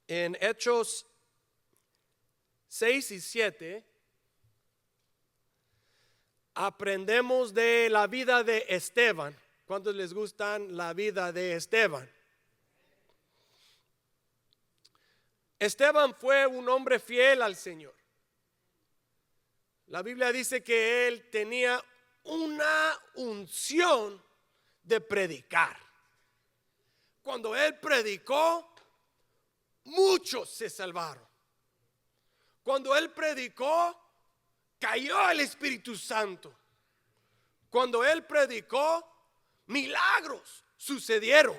En Hechos 6 y 7 aprendemos de la vida de Esteban. ¿Cuántos les gustan la vida de Esteban? Esteban fue un hombre fiel al Señor. La Biblia dice que él tenía una unción de predicar. Cuando él predicó, muchos se salvaron. Cuando él predicó, cayó el Espíritu Santo. Cuando él predicó, milagros sucedieron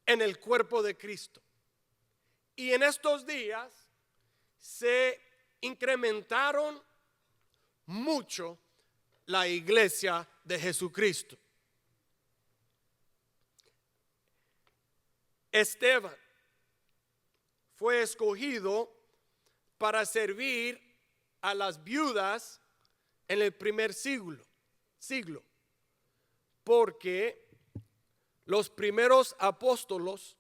en el cuerpo de Cristo. Y en estos días se incrementaron mucho la iglesia de Jesucristo. Esteban fue escogido para servir a las viudas en el primer siglo, porque los primeros apóstoles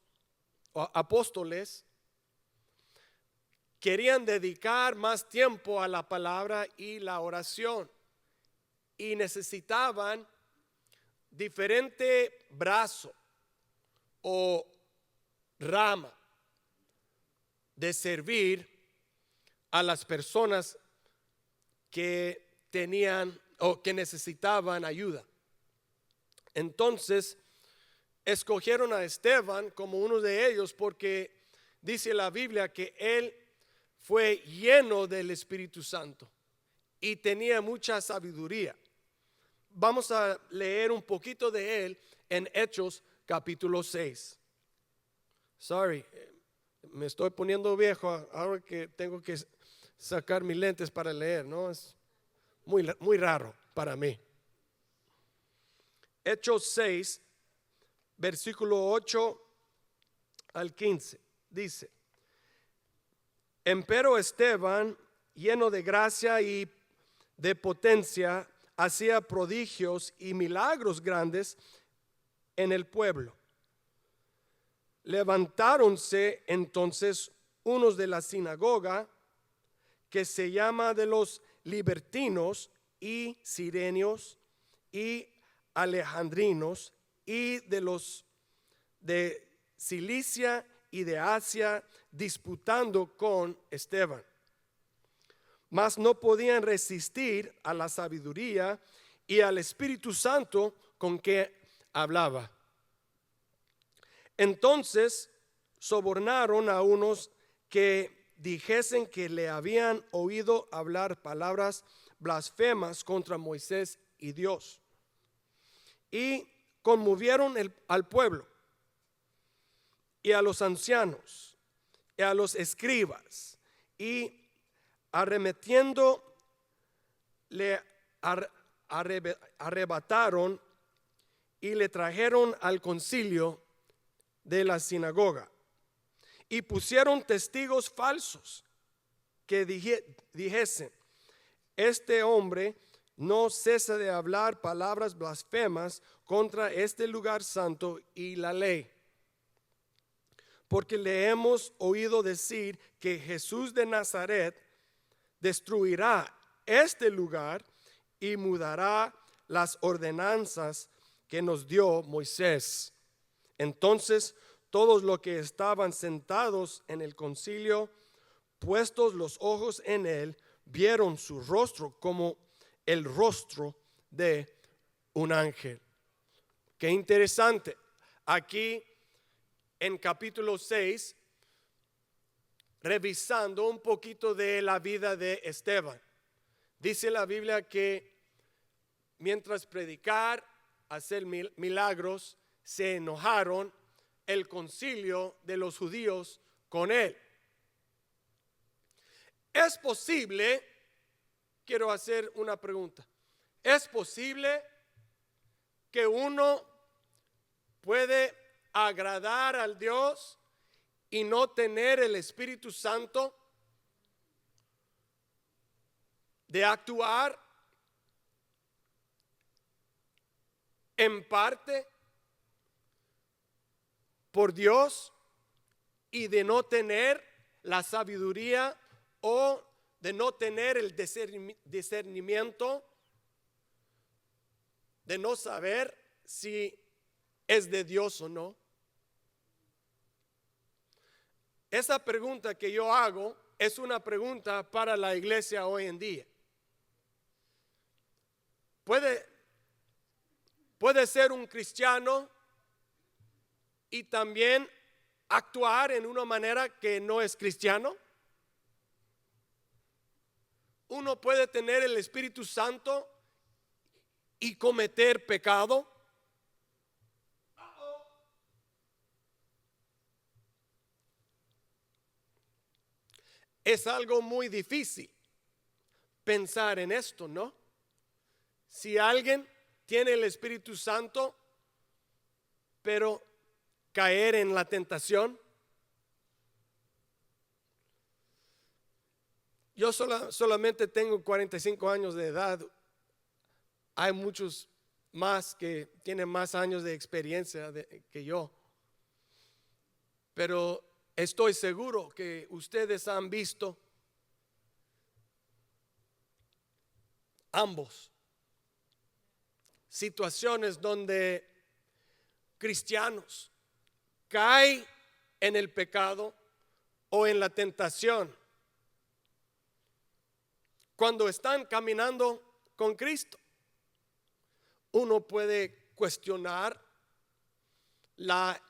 querían dedicar más tiempo a la palabra y la oración y necesitaban diferente brazo o rama de servir a las personas que tenían o que necesitaban ayuda. Entonces escogieron a Esteban como uno de ellos porque dice la Biblia que él fue lleno del Espíritu Santo y tenía mucha sabiduría. Vamos a leer un poquito de él en Hechos capítulo 6. Me estoy poniendo viejo ahora que tengo que sacar mis lentes para leer, ¿no? Es muy raro para mí. Hechos 6, versículo 8 al 15, dice: Empero Esteban, lleno de gracia y de potencia, hacía prodigios y milagros grandes en el pueblo. Levantáronse entonces unos de la sinagoga, que se llama de los libertinos y sirenios y alejandrinos, y de los de Cilicia y de Asia, disputando con Esteban. Mas no podían resistir a la sabiduría y al Espíritu Santo con que hablaba. Entonces sobornaron a unos que dijesen que le habían oído hablar palabras blasfemas contra Moisés y Dios, y conmovieron al pueblo y a los ancianos y a los escribas, y arremetiendo le arrebataron y le trajeron al concilio de la sinagoga, y pusieron testigos falsos que dijesen: este hombre no cesa de hablar palabras blasfemas contra este lugar santo y la ley, porque le hemos oído decir que Jesús de Nazaret destruirá este lugar y mudará las ordenanzas que nos dio Moisés. Entonces todos los que estaban sentados en el concilio, puestos los ojos en él, vieron su rostro como el rostro de un ángel. Qué interesante. Aquí en capítulo 6, revisando un poquito de la vida de Esteban, dice la Biblia que mientras predicar, hacer milagros, se enojaron el concilio de los judíos con él. Es posible, quiero hacer una pregunta, ¿es posible que uno puede agradar al Dios y no tener el Espíritu Santo de actuar en parte? por Dios y de no tener la sabiduría o de no tener el discernimiento, de no saber si es de Dios o no? Esa pregunta que yo hago es una pregunta para la iglesia hoy en día. ¿Puede ser un cristiano y también actuar en una manera que no es cristiano? ¿Uno puede tener el Espíritu Santo y cometer pecado? Es algo muy difícil pensar en esto, ¿no? Si alguien tiene el Espíritu Santo, pero caer en la tentación. Yo solamente tengo 45 años de edad. Hay muchos más que tienen más años de experiencia que yo. Pero estoy seguro que ustedes han visto ambos situaciones donde cristianos caen en el pecado o en la tentación cuando están caminando con Cristo. Uno puede cuestionar la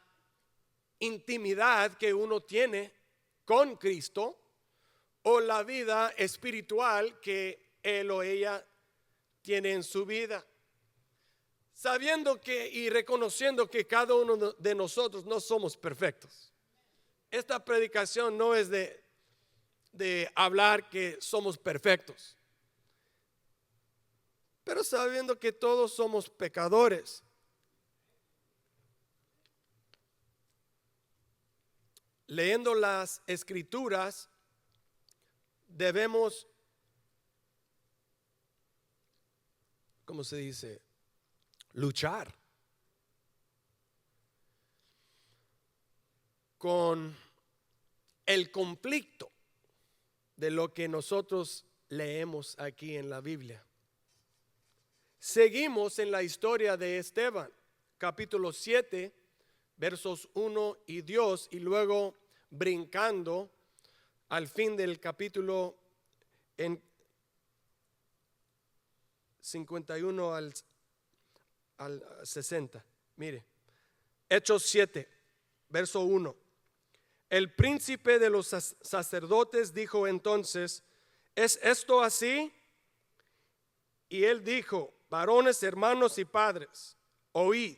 intimidad que uno tiene con Cristo o la vida espiritual que él o ella tiene en su vida, sabiendo que y reconociendo que cada uno de nosotros no somos perfectos. Esta predicación no es de hablar que somos perfectos, pero sabiendo que todos somos pecadores. Leyendo las escrituras, debemos, ¿cómo se dice? Luchar con el conflicto de lo que nosotros leemos aquí en la Biblia. Seguimos en la historia de Esteban, capítulo 7, versos 1 y 2, y luego brincando al fin del capítulo en 51 al 60. Mire, Hechos 7, verso 1. El príncipe de los sacerdotes dijo entonces: ¿es esto así? Y él dijo: varones, hermanos y padres, oíd,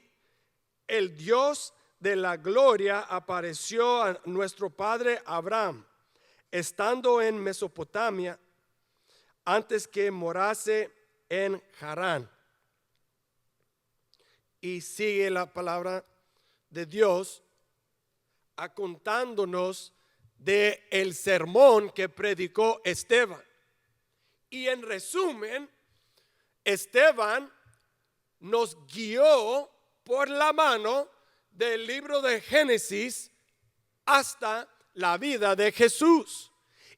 el Dios de la gloria apareció a nuestro padre Abraham, estando en Mesopotamia, antes que morase en Harán. Y sigue la palabra de Dios contándonos de el sermón que predicó Esteban. Y en resumen, Esteban nos guió por la mano del libro de Génesis hasta la vida de Jesús.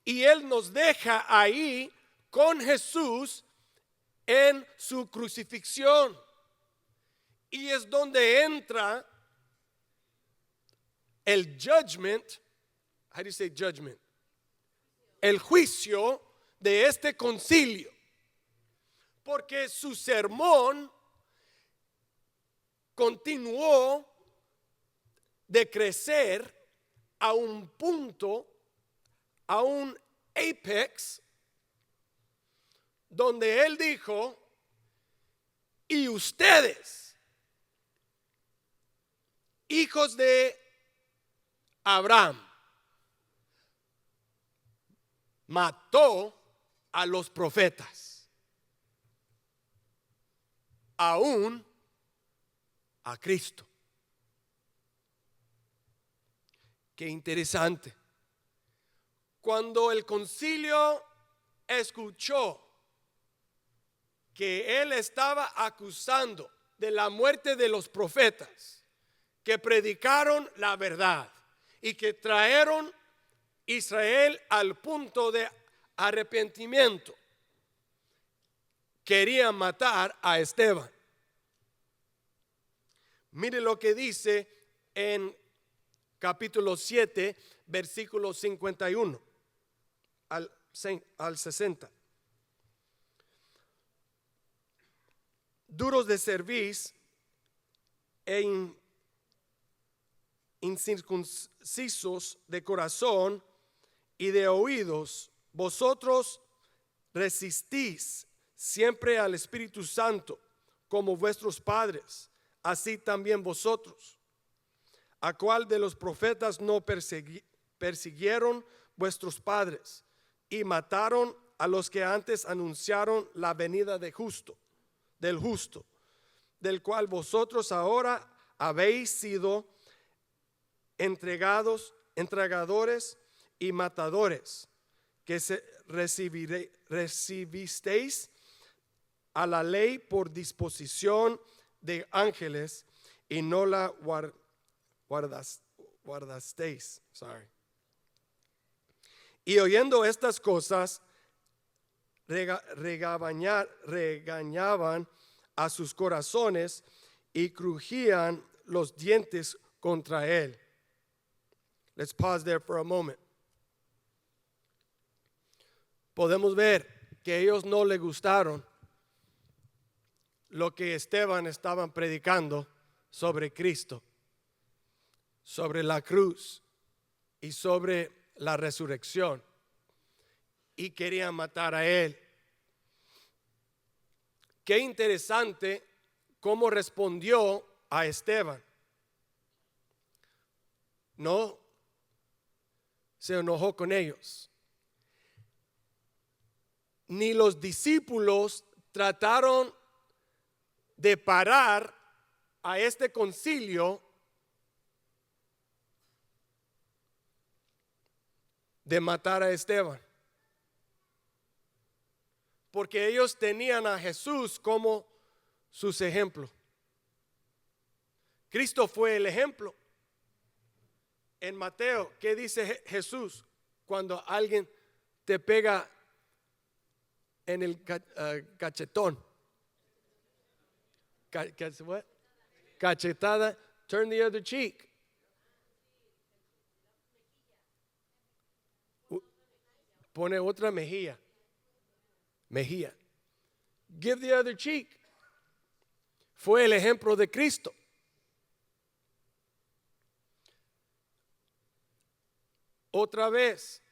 Y él nos deja ahí con Jesús en su crucifixión. Y es donde entra el judgment. How do you say judgment? El juicio de este concilio. Porque su sermón continuó de crecer a un punto, a un apex, donde él dijo: y ustedes, hijos de Abraham, mató a los profetas, aún a Cristo. Qué interesante. Cuando el concilio escuchó que él estaba acusando de la muerte de los profetas, que predicaron la verdad y que trajeron Israel al punto de arrepentimiento, querían matar a Esteban. Mire lo que dice en capítulo 7, versículo 51 al 60. Duros de cerviz e incircuncisos de corazón y de oídos, vosotros resistís siempre al Espíritu Santo como vuestros padres, así también vosotros. ¿A cuál de los profetas no persiguieron vuestros padres y mataron a los que antes anunciaron la venida del justo, del cual vosotros ahora habéis sido entregadores y matadores, que recibisteis a la ley por disposición de ángeles y no la guardasteis? Y oyendo estas cosas, regañaban a sus corazones y crujían los dientes contra él. Let's pause there for a moment. Podemos ver que ellos no les gustaron lo que Esteban estaban predicando sobre Cristo, sobre la cruz y sobre la resurrección, y querían matar a él. Qué interesante cómo respondió a Esteban. No se enojó con ellos. Ni los discípulos trataron de parar a este concilio de matar a Esteban, porque ellos tenían a Jesús como sus ejemplos. Cristo fue el ejemplo. En Mateo, ¿qué dice Jesús cuando alguien te pega en el cachetón? Cachetada. Turn the other cheek. Pone otra mejilla. Give the other cheek. Fue el ejemplo de Cristo. Otra vez,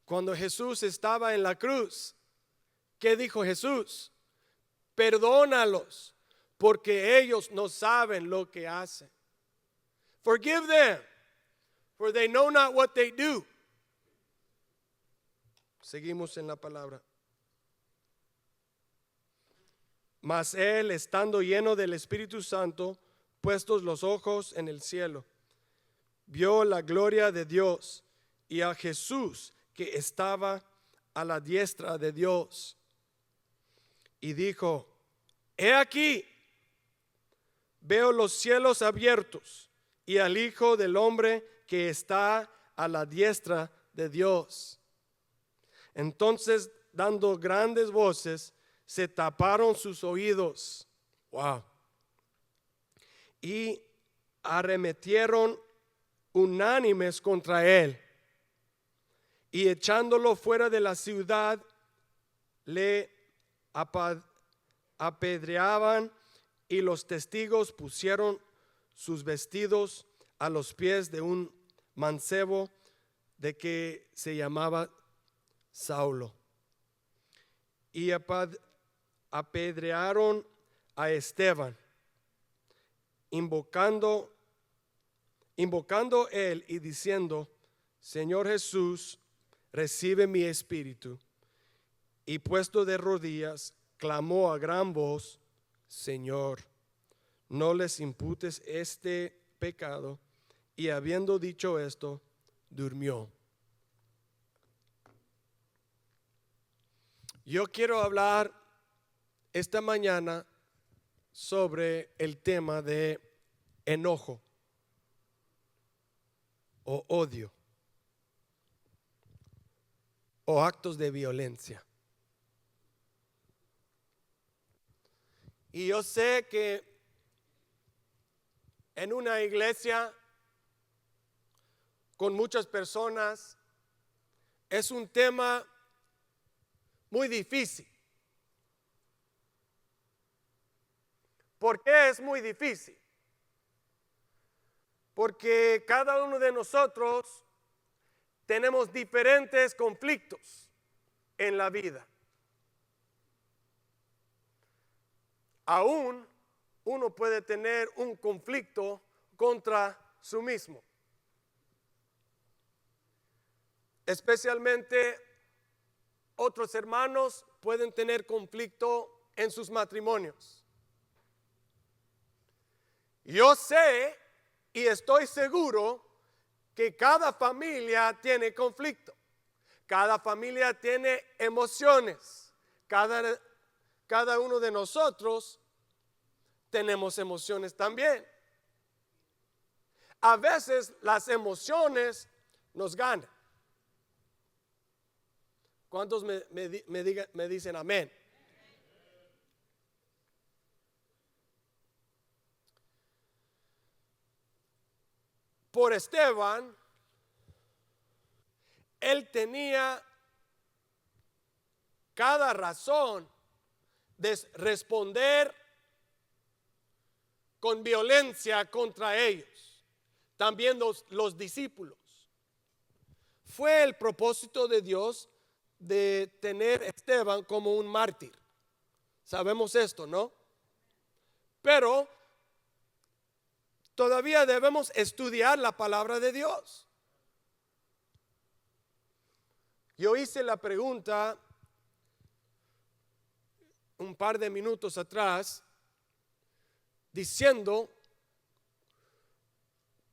cuando Jesús estaba en la cruz, ¿qué dijo Jesús? Perdónalos, porque ellos no saben lo que hacen. Forgive them, for they know not what they do. Seguimos en la palabra. Mas él, estando lleno del Espíritu Santo, puestos los ojos en el cielo, vio la gloria de Dios y a Jesús que estaba a la diestra de Dios. Y dijo: he aquí, veo los cielos abiertos y al Hijo del Hombre que está a la diestra de Dios. Entonces, dando grandes voces, se taparon sus oídos. Wow. Y arremetieron unánimes contra él, y echándolo fuera de la ciudad, le apedreaban, y los testigos pusieron sus vestidos a los pies de un mancebo de que se llamaba Saulo, y apedrearon a Esteban, invocando él y diciendo: Señor Jesús, recibe mi espíritu. Y puesto de rodillas, clamó a gran voz: Señor, no les imputes este pecado. Y habiendo dicho esto, durmió. Yo quiero hablar esta mañana sobre el tema de enojo o odio o actos de violencia. Y yo sé que en una iglesia con muchas personas es un tema muy difícil. ¿Por qué es muy difícil? Porque cada uno de nosotros tenemos diferentes conflictos en la vida. Aún uno puede tener un conflicto contra sí mismo. Especialmente otros hermanos pueden tener conflicto en sus matrimonios. Yo sé y estoy seguro que cada familia tiene conflicto. Cada familia tiene emociones. Cada uno de nosotros tenemos emociones también. A veces las emociones nos ganan. ¿Cuántos me dicen amén? Por Esteban, él tenía cada razón de responder con violencia contra ellos, también los discípulos. Fue el propósito de Dios de tener a Esteban como un mártir. Sabemos esto, ¿no? Pero todavía debemos estudiar la palabra de Dios. Yo hice la pregunta un par de minutos atrás diciendo,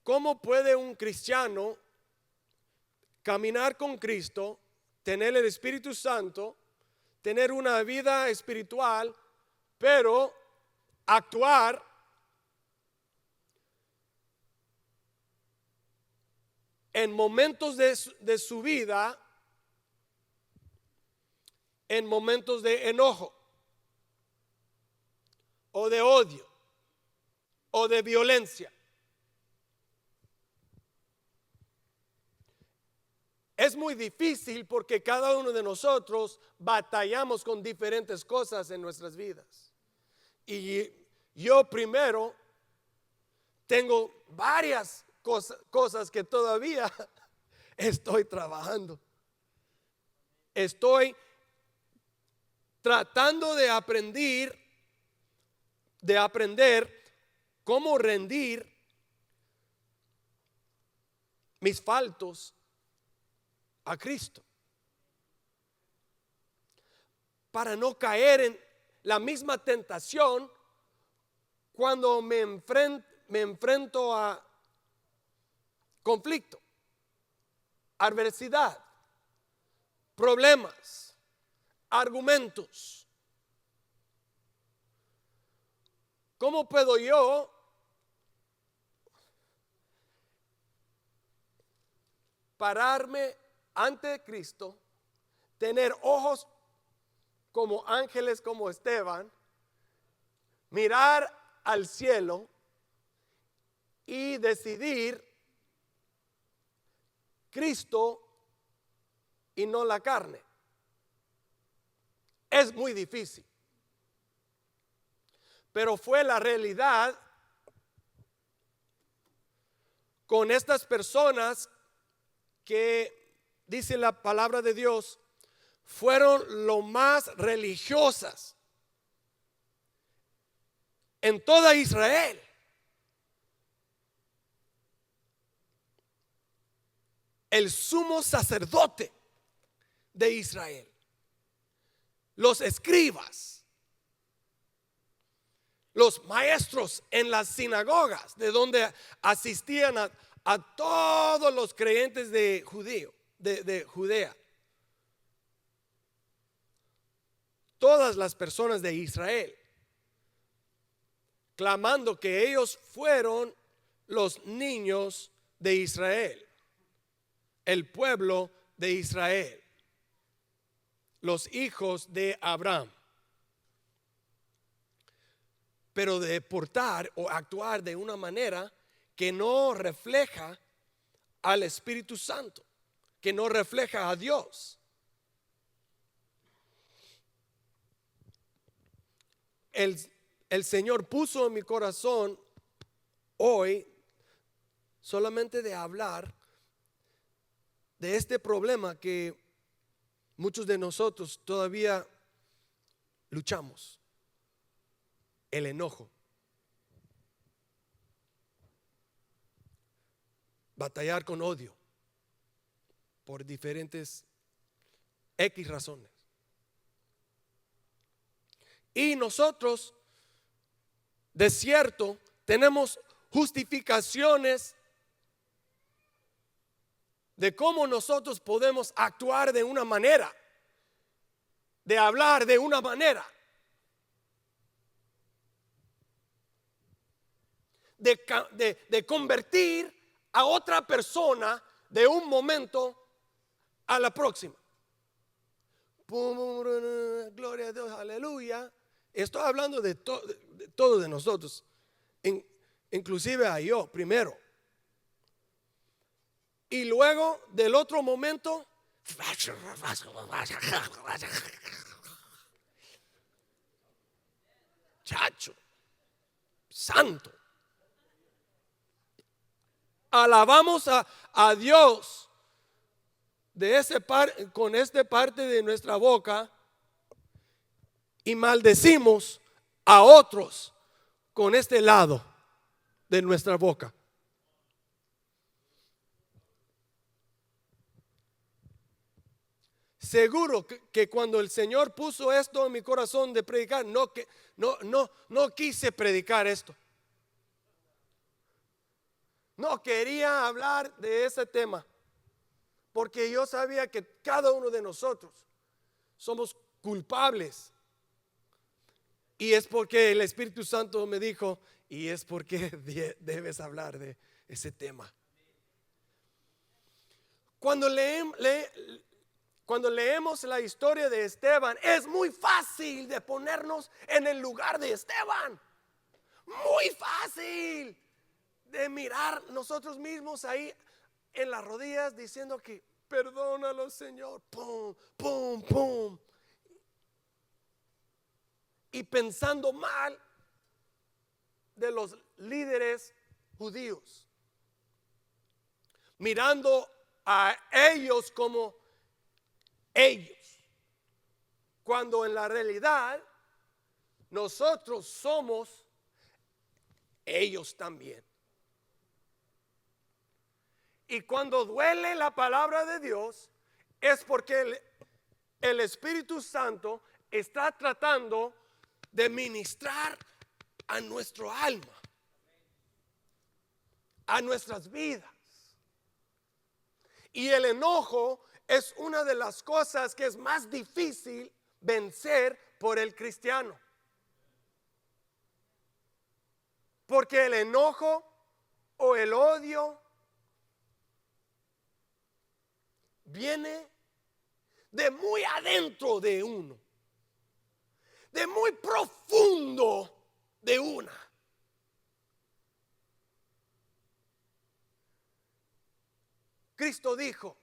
¿cómo puede un cristiano caminar con Cristo, tener el Espíritu Santo, tener una vida espiritual, pero actuar en momentos de su vida, en momentos de enojo o de odio o de violencia? Es muy difícil porque cada uno de nosotros batallamos con diferentes cosas en nuestras vidas. Y yo primero tengo varias cosas que todavía estoy trabajando. Estoy tratando de aprender cómo rendir mis faltos a Cristo, para no caer en la misma tentación cuando me enfrento a conflicto, adversidad, problemas, argumentos. ¿Cómo puedo yo pararme ante Cristo, tener ojos como ángeles como Esteban, mirar al cielo y decidir Cristo y no la carne? Es muy difícil, pero fue la realidad con estas personas que, dice la palabra de Dios, fueron lo más religiosas en toda Israel. El sumo sacerdote de Israel, los escribas, los maestros en las sinagogas, de donde asistían a todos los creyentes de Judea. Todas las personas de Israel, clamando que ellos fueron los niños de Israel, el pueblo de Israel, los hijos de Abraham. Pero de portar o actuar de una manera que no refleja al Espíritu Santo, que no refleja a Dios. El Señor puso en mi corazón hoy solamente de hablar de este problema que muchos de nosotros todavía luchamos: el enojo. Batallar con odio por diferentes X razones. Y nosotros, de cierto, tenemos justificaciones de cómo nosotros podemos actuar de una manera, de hablar de una manera, de convertir a otra persona de un momento a la próxima. Gloria a Dios, aleluya. Estoy hablando de todos de nosotros, inclusive a yo primero. Y luego del otro momento, chacho, santo. Alabamos a Dios con esta parte de nuestra boca y maldecimos a otros con este lado de nuestra boca. Seguro que cuando el Señor puso esto en mi corazón de predicar, no quise predicar esto. No quería hablar de ese tema, porque yo sabía que cada uno de nosotros somos culpables. Y es porque el Espíritu Santo me dijo, y es porque debes hablar de ese tema. Cuando leemos la historia de Esteban, es muy fácil de ponernos en el lugar de Esteban. Muy fácil de mirar nosotros mismos ahí en las rodillas diciendo que perdónalo, Señor. Pum, pum, pum. Y pensando mal de los líderes judíos, mirando a ellos como ellos, cuando en la realidad nosotros somos ellos también. Y cuando duele la palabra de Dios es porque el Espíritu Santo está tratando de ministrar a nuestro alma, a nuestras vidas. Y el enojo es una de las cosas que es más difícil vencer por el cristiano. Porque el enojo o el odio viene de muy adentro de uno, de muy profundo de una. Cristo dijo,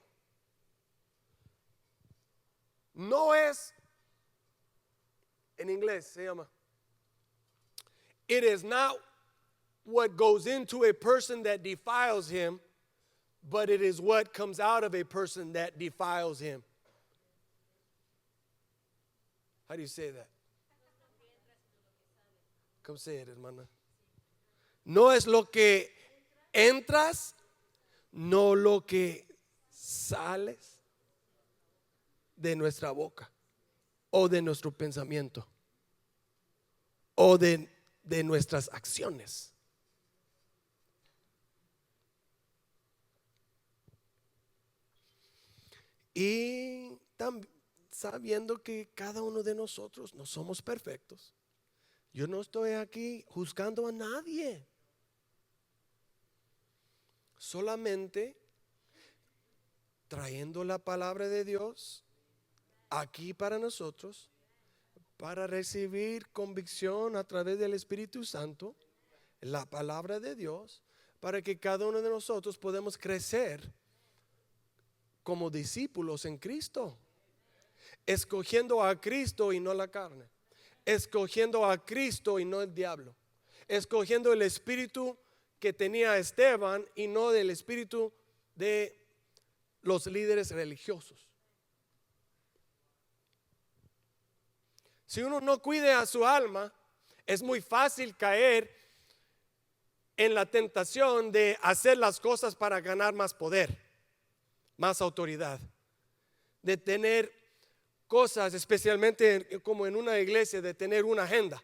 no es, en inglés se llama, it is not what goes into a person that defiles him, but it is what comes out of a person that defiles him. How do you say that? Come say it, hermana. No es lo que entras, no lo que sales de nuestra boca o de nuestro pensamiento o de nuestras acciones. Y también sabiendo que cada uno de nosotros no somos perfectos. Yo no estoy aquí juzgando a nadie. solamente trayendo la palabra de Dios aquí para nosotros, para recibir convicción a través del Espíritu Santo, la palabra de Dios, para que cada uno de nosotros podamos crecer como discípulos en Cristo, escogiendo a Cristo y no la carne, escogiendo a Cristo y no el diablo, escogiendo el espíritu que tenía Esteban y no del espíritu de los líderes religiosos. Si uno no cuida a su alma, es muy fácil caer en la tentación de hacer las cosas para ganar más poder, más autoridad, de tener cosas, especialmente como en una iglesia, de tener una agenda,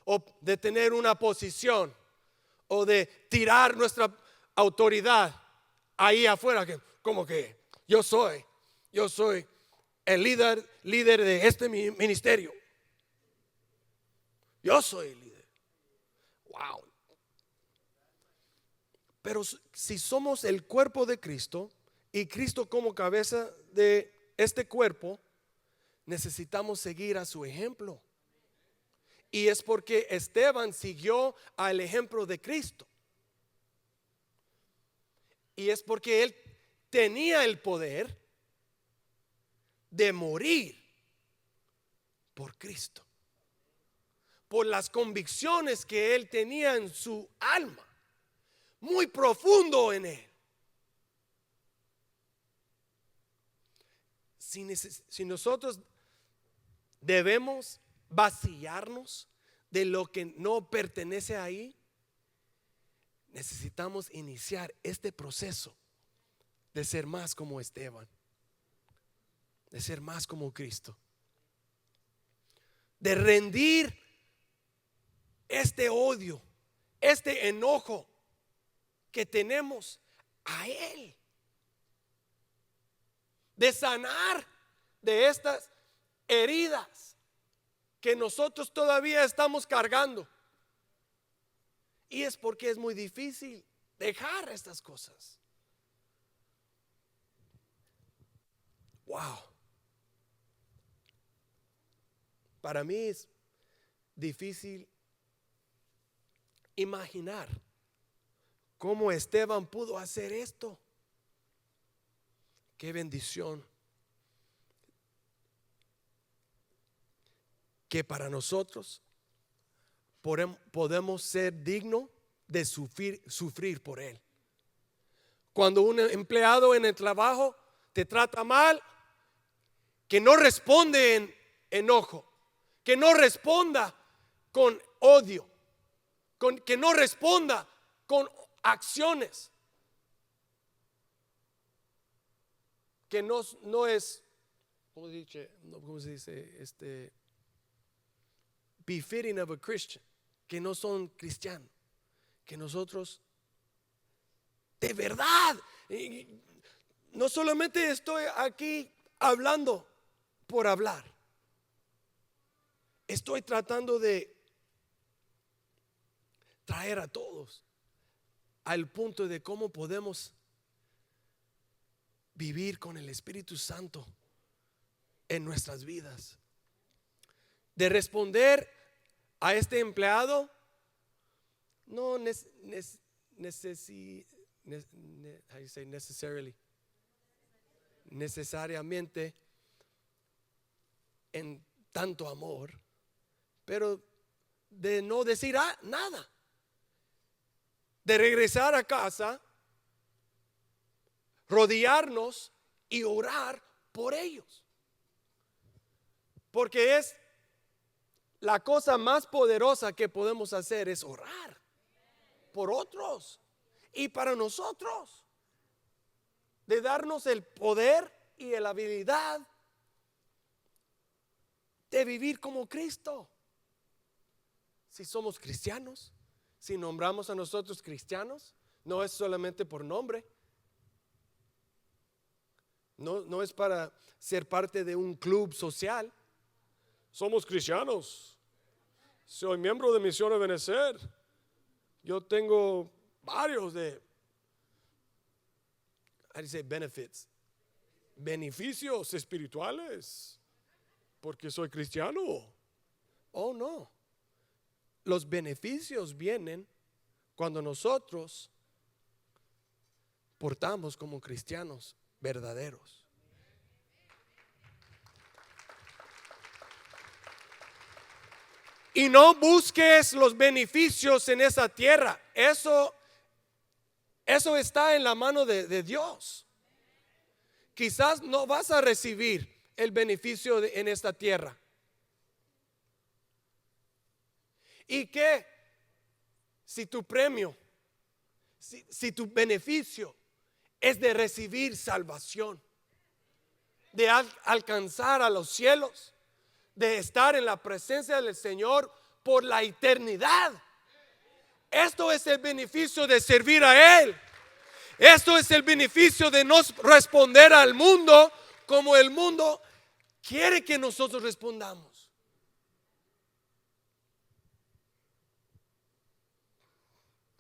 o de tener una posición, o de tirar nuestra autoridad ahí afuera, que como que yo soy el líder de este ministerio. Yo soy el líder. Wow. Pero si somos el cuerpo de Cristo y Cristo como cabeza de este cuerpo, necesitamos seguir a su ejemplo. Y es porque Esteban siguió al ejemplo de Cristo. Y es porque él tenía el poder de morir por Cristo, por las convicciones que él tenía en su alma, muy profundo en él. Si nosotros debemos vaciarnos de lo que no pertenece ahí, necesitamos iniciar este proceso de ser más como Esteban, de ser más como Cristo, de rendir este odio, este enojo que tenemos a Él, de sanar de estas heridas que nosotros todavía estamos cargando. Y es porque es muy difícil dejar estas cosas. Wow. Para mí es difícil imaginar cómo Esteban pudo hacer esto. Qué bendición que para nosotros podemos ser dignos de sufrir por él. Cuando un empleado en el trabajo te trata mal, que no responde en enojo, que no responda con odio, que no responda con acciones, que no es, ¿cómo se dice? Befitting of a Christian, que no son cristianos, que nosotros de verdad, no solamente estoy aquí hablando por hablar, estoy tratando de traer a todos al punto de cómo podemos vivir con el Espíritu Santo en nuestras vidas, de responder a este empleado no necesariamente en tanto amor, pero de no decir nada, de regresar a casa, rodearnos y orar por ellos, porque es la cosa más poderosa que podemos hacer, es orar por otros y para nosotros, de darnos el poder y la habilidad de vivir como Cristo. Si somos cristianos, si nombramos a nosotros cristianos, no es solamente por nombre, no es para ser parte de un club social. Somos cristianos, soy miembro de Misión Ebenecer, yo tengo varios de how do you say benefits? Beneficios espirituales. Porque soy cristiano. Oh, no. Los beneficios vienen cuando nosotros portamos como cristianos verdaderos. Y no busques los beneficios en esa tierra. Eso está en la mano de Dios. Quizás no vas a recibir el beneficio en esta tierra. ¿Y qué? Si tu premio, si tu beneficio es de recibir salvación, de alcanzar a los cielos, de estar en la presencia del Señor por la eternidad. Esto es el beneficio de servir a Él. Esto es el beneficio de no responder al mundo como el mundo quiere que nosotros respondamos.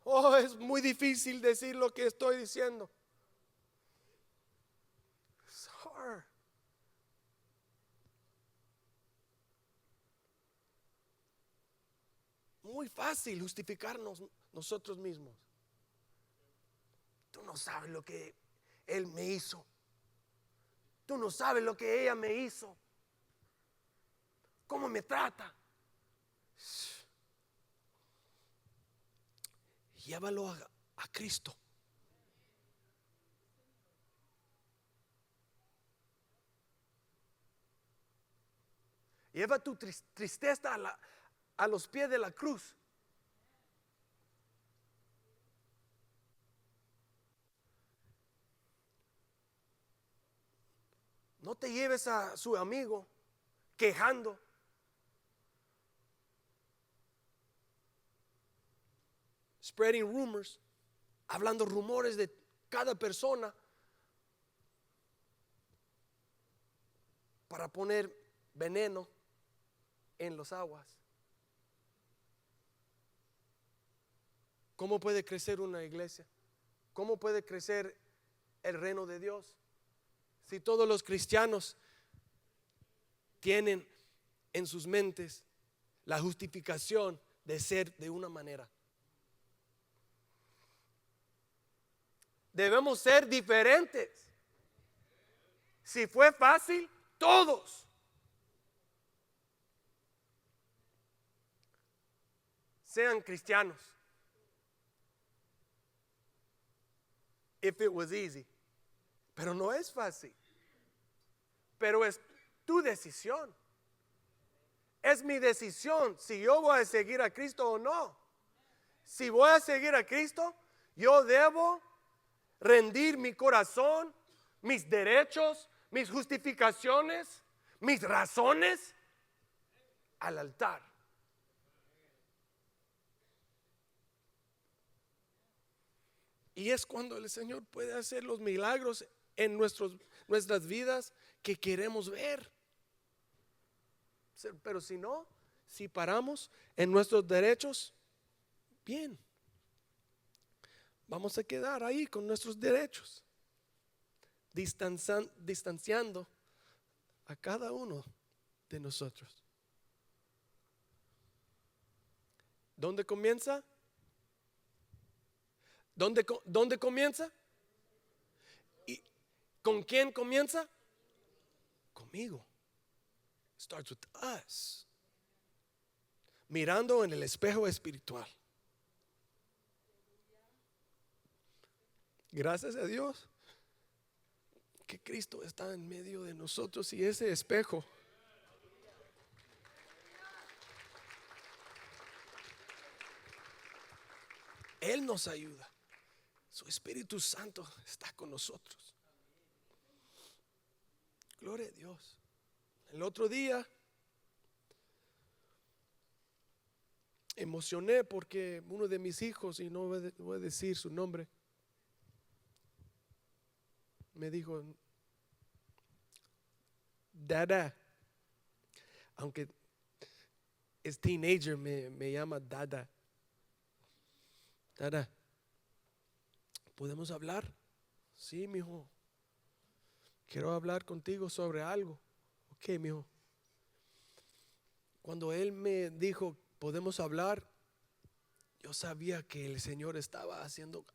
Oh, es muy difícil decir lo que estoy diciendo. It's hard. Muy fácil justificarnos nosotros mismos. Tú no sabes lo que él me hizo. Tú no sabes lo que ella me hizo. ¿Cómo me trata? Llévalo a Cristo. Lleva tu tristeza a los pies de la cruz. No te lleves a su amigo quejando. Spreading rumors, hablando rumores de cada persona para poner veneno en las aguas. ¿Cómo puede crecer una iglesia? ¿Cómo puede crecer el reino de Dios? Si todos los cristianos tienen en sus mentes la justificación de ser de una manera. Debemos ser diferentes. Si fue fácil, todos. Sean cristianos. If it was easy. Pero no es fácil. Pero es tu decisión. Es mi decisión si yo voy a seguir a Cristo o no. Si voy a seguir a Cristo, yo debo rendir mi corazón, mis derechos, mis justificaciones, mis razones al altar. Y es cuando el Señor puede hacer los milagros en nuestras vidas que queremos ver. Pero si no, si paramos en nuestros derechos, bien, vamos a quedar ahí con nuestros derechos, distanciando a cada uno de nosotros. ¿Dónde comienza? ¿Dónde comienza? ¿Y con quién comienza? Conmigo. Starts with us. Mirando en el espejo espiritual. Gracias a Dios que Cristo está en medio de nosotros y ese espejo Él nos ayuda. Su Espíritu Santo está con nosotros. Gloria a Dios. El otro día emocioné porque uno de mis hijos, y no voy a decir su nombre, me dijo, Dada, aunque es teenager, me llama Dada. Dada, ¿podemos hablar? Sí, mijo. Quiero hablar contigo sobre algo. Ok, mijo. Cuando él me dijo, podemos hablar, yo sabía que el Señor estaba haciendo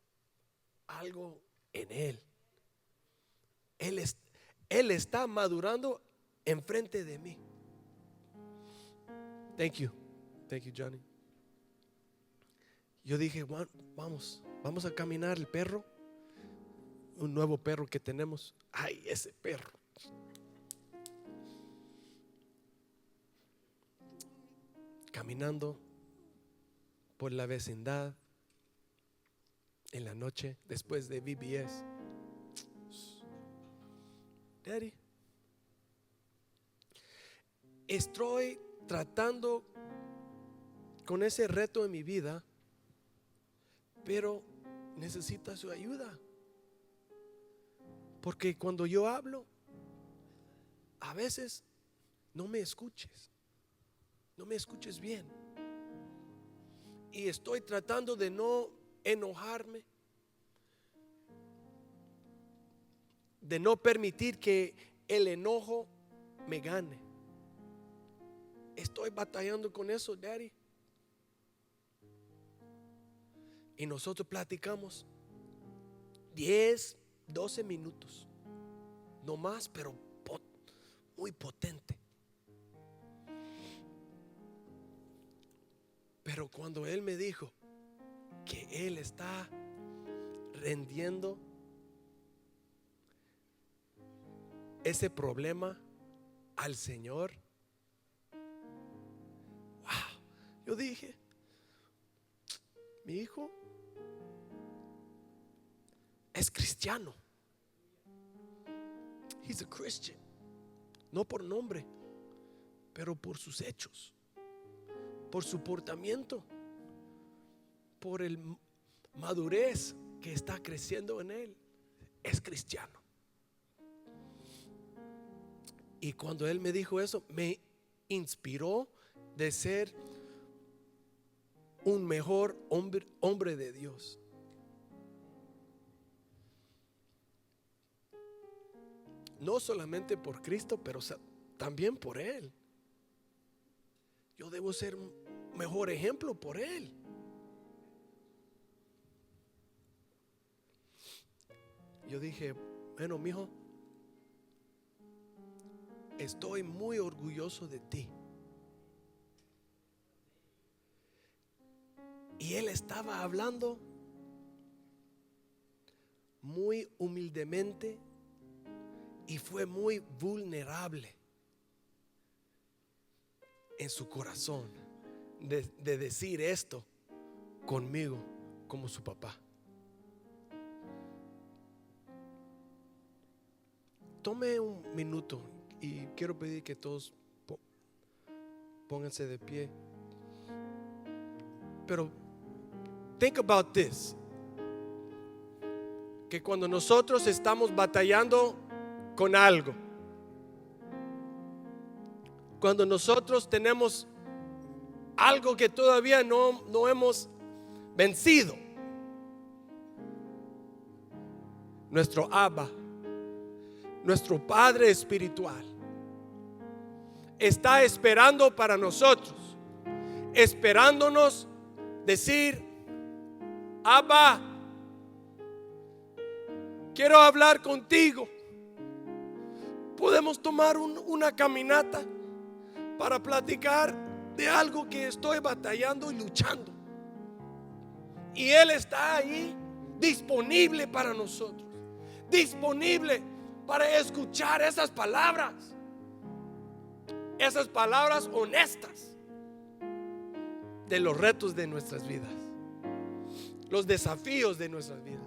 algo en él. Él está madurando enfrente de mí. Thank you, Johnny. Yo dije, vamos a caminar el perro, un nuevo perro que tenemos. Ay, ese perro. Caminando por la vecindad en la noche después de VBS. Daddy, estoy tratando con ese reto en mi vida, pero necesita su ayuda, porque cuando yo hablo, a veces no me escuches bien, y estoy tratando de no enojarme, de no permitir que el enojo me gane. Estoy batallando con eso, Daddy. Y nosotros platicamos 10, 12 minutos, no más, pero muy potente. Pero cuando él me dijo que él está rendiendo ese problema al Señor, wow, yo dije, mi hijo es cristiano. He's a Christian. No por nombre, pero por sus hechos, por su portamiento, por el madurez que está creciendo en él. Es cristiano. Y cuando él me dijo eso, me inspiró de ser un mejor hombre de Dios. No solamente por Cristo, pero también por Él. Yo debo ser un mejor ejemplo por Él. Yo dije, bueno, mijo, estoy muy orgulloso de ti. Y él estaba hablando muy humildemente y fue muy vulnerable en su corazón de decir esto conmigo como su papá. Tome un minuto y quiero pedir que todos pónganse de pie. Pero think about this, que cuando nosotros estamos batallando con algo, cuando nosotros tenemos algo que todavía no hemos vencido, nuestro Abba, nuestro Padre espiritual, está esperando para nosotros, esperándonos decir: Abba, quiero hablar contigo. Podemos tomar una caminata para platicar de algo que estoy batallando y luchando. Y Él está ahí disponible para nosotros, disponible para escuchar esas palabras honestas de los retos de nuestras vidas, los desafíos de nuestras vidas,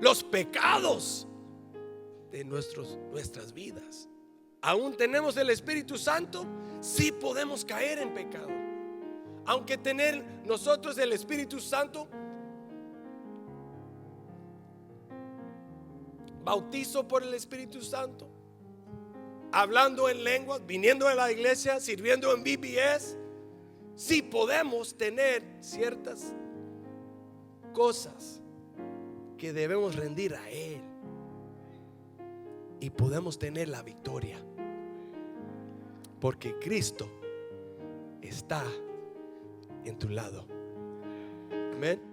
los pecados de nuestras vidas. Aún tenemos el Espíritu Santo, sí podemos caer en pecado. Aunque tener nosotros el Espíritu Santo, bautizo por el Espíritu Santo, hablando en lenguas, viniendo a la iglesia, sirviendo en VBS, sí podemos tener ciertas cosas que debemos rendir a Él y podemos tener la victoria, porque Cristo está en tu lado. Amén.